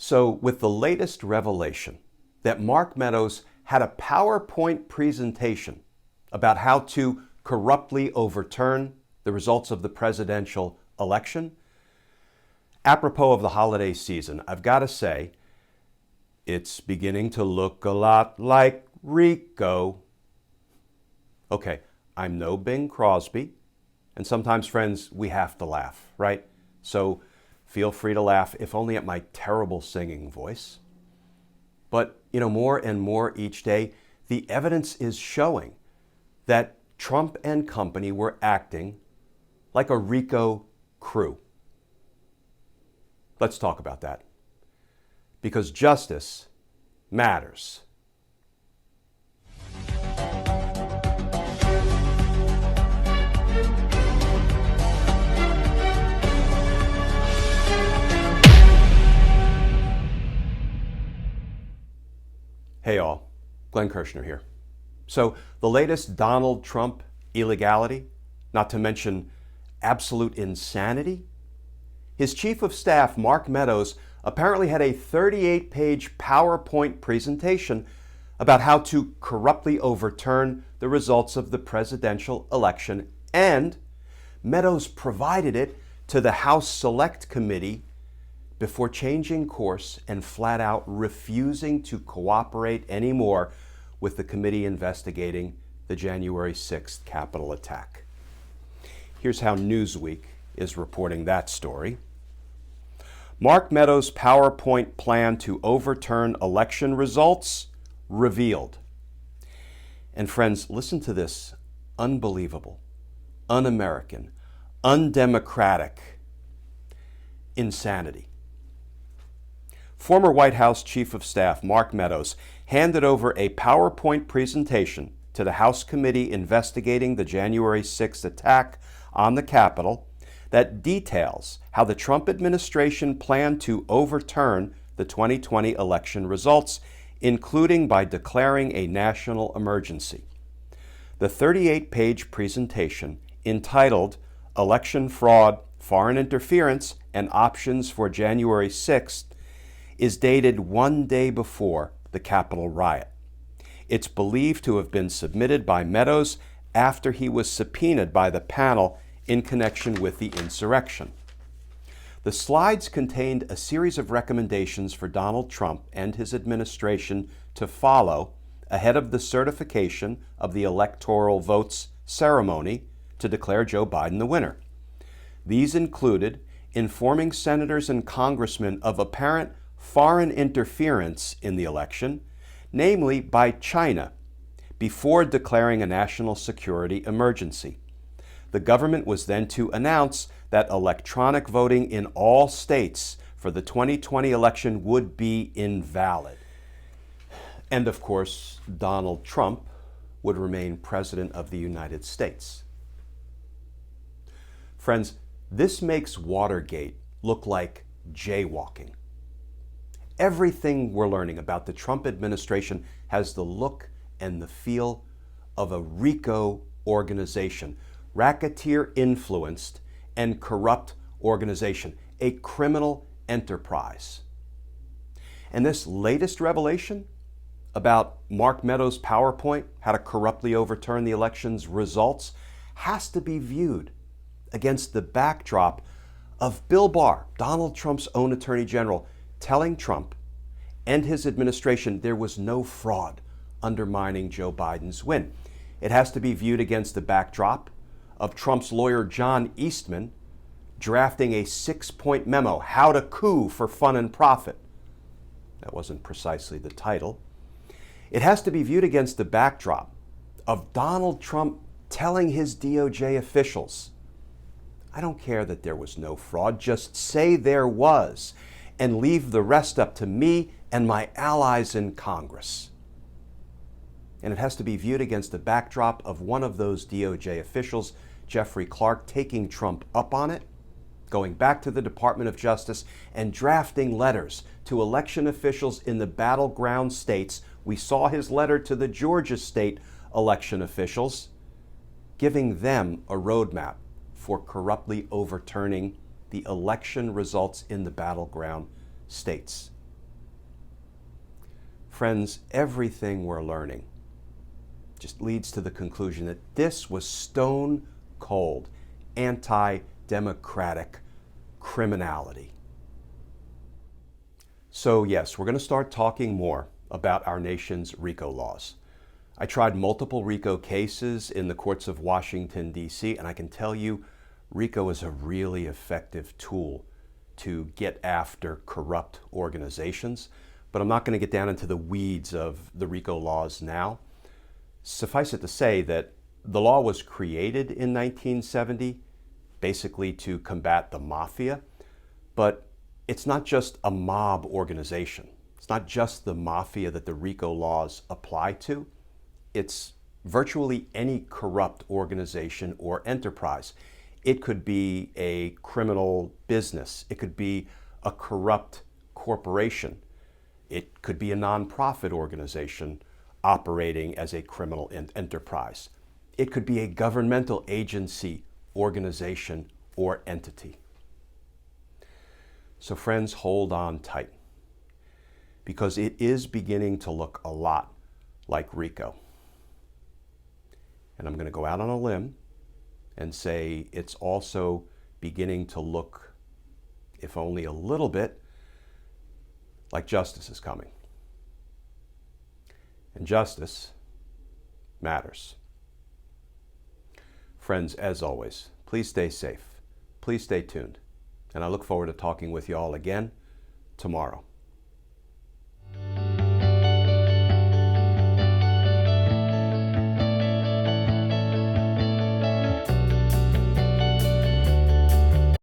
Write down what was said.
So with the latest revelation that Mark Meadows had a PowerPoint presentation about how to corruptly overturn the results of the presidential election, apropos of the holiday season, I've got to say, it's beginning to look a lot like RICO. Okay, I'm no Bing Crosby, and sometimes, friends, we have to laugh, right? So feel free to laugh, if only at my terrible singing voice. But, more and more each day, the evidence is showing that Trump and company were acting like a RICO crew. Let's talk about that. Because justice matters. Hey all, Glenn Kirshner here. So the latest Donald Trump illegality, not to mention absolute insanity, his chief of staff, Mark Meadows, apparently had a 38-page PowerPoint presentation about how to corruptly overturn the results of the presidential election, and Meadows provided it to the House Select Committee before changing course and flat out refusing to cooperate anymore with the committee investigating the January 6th Capitol attack. Here's how Newsweek is reporting that story. Mark Meadows' PowerPoint plan to overturn election results revealed. And friends, listen to this unbelievable, un-American, undemocratic insanity. Former White House Chief of Staff Mark Meadows handed over a PowerPoint presentation to the House committee investigating the January 6th attack on the Capitol that details how the Trump administration planned to overturn the 2020 election results, including by declaring a national emergency. The 38-page presentation, entitled Election Fraud, Foreign Interference, and Options for January 6th, is dated one day before the Capitol riot. It's believed to have been submitted by Meadows after he was subpoenaed by the panel in connection with the insurrection. The slides contained a series of recommendations for Donald Trump and his administration to follow ahead of the certification of the electoral votes ceremony to declare Joe Biden the winner. These included informing senators and congressmen of apparent foreign interference in the election, namely by China, before declaring a national security emergency. The government was then to announce that electronic voting in all states for the 2020 election would be invalid. And of course, Donald Trump would remain President of the United States. Friends, this makes Watergate look like jaywalking. Everything we're learning about the Trump administration has the look and the feel of a RICO organization, Racketeer influenced and corrupt organization, a criminal enterprise. And this latest revelation about Mark Meadows' PowerPoint, how to corruptly overturn the election's results, has to be viewed against the backdrop of Bill Barr, Donald Trump's own Attorney General, telling Trump and his administration there was no fraud undermining Joe Biden's win. It has to be viewed against the backdrop of Trump's lawyer John Eastman drafting a 6-point memo, How to Coup for Fun and Profit. That wasn't precisely the title. It has to be viewed against the backdrop of Donald Trump telling his DOJ officials, I don't care that there was no fraud, just say there was, and leave the rest up to me and my allies in Congress. And it has to be viewed against the backdrop of one of those DOJ officials, Jeffrey Clark, taking Trump up on it, going back to the Department of Justice and drafting letters to election officials in the battleground states. We saw his letter to the Georgia state election officials, giving them a roadmap for corruptly overturning the election results in the battleground states. Friends, everything we're learning just leads to the conclusion that this was stone cold, anti-democratic criminality. So yes, we're going to start talking more about our nation's RICO laws. I tried multiple RICO cases in the courts of Washington, D.C., and I can tell you RICO is a really effective tool to get after corrupt organizations. But I'm not going to get down into the weeds of the RICO laws now. Suffice it to say that the law was created in 1970 basically to combat the Mafia, but it's not just a mob organization. It's not just the Mafia that the RICO laws apply to. It's virtually any corrupt organization or enterprise. It could be a criminal business. It could be a corrupt corporation. It could be a nonprofit organization operating as a criminal enterprise. It could be a governmental agency, organization, or entity. So friends, hold on tight, because it is beginning to look a lot like RICO. And I'm going to go out on a limb and say it's also beginning to look, if only a little bit, like justice is coming. And justice matters. Friends, as always, please stay safe. Please stay tuned. And I look forward to talking with you all again tomorrow.